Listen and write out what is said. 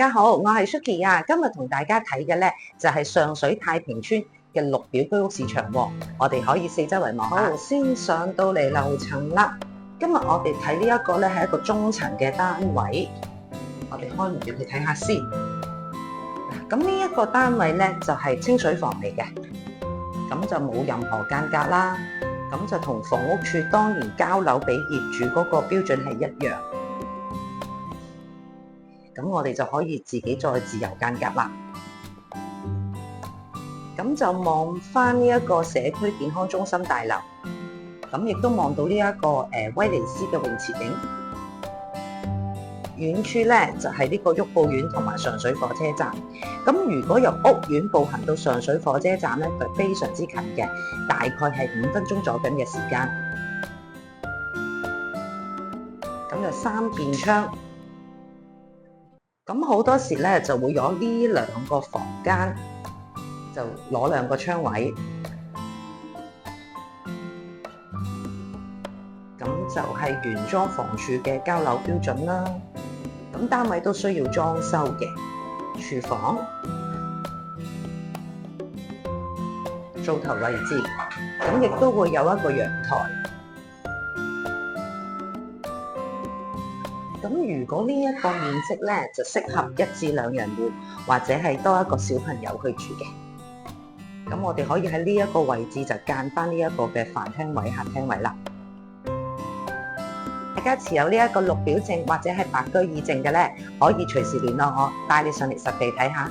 大家好，我係 Suki 啊，今日同大家睇嘅咧就係上水太平村嘅綠表居屋市場喎。我哋可以四周圍望下。好，先上到嚟樓層啦。今日我哋睇呢一個咧係一個中層嘅單位，我哋開門入去睇下先。咁呢一個單位咧就係清水房嚟嘅，咁就冇任何間隔啦。咁就同房屋處當年交樓俾業主嗰個標準係一樣。咁我哋就可以自己再自由間隔啦。咁就望翻呢一個社區健康中心大樓，咁亦都望到呢一個威尼斯嘅泳池景。遠處咧就係呢個郁步苑同埋上水火車站。咁如果由屋苑步行到上水火車站咧，就非常之近嘅，大概係5分鐘左右嘅時間。咁就3邊窗。咁好多時咧就會攞呢2個房間，就攞2個窗位，咁就係原裝房署嘅交樓標準啦。咁單位都需要裝修嘅，廚房、灶頭位置，咁亦都會有一個陽台。咁如果呢一個面積咧，就適合1至2人戶，或者係多一個小朋友去住嘅。咁我哋可以喺呢一個位置就間翻呢一個嘅飯廳位、客廳位啦。大家持有呢一個綠表證或者係白居二證嘅咧，可以隨時聯絡我，帶你上嚟實地睇下。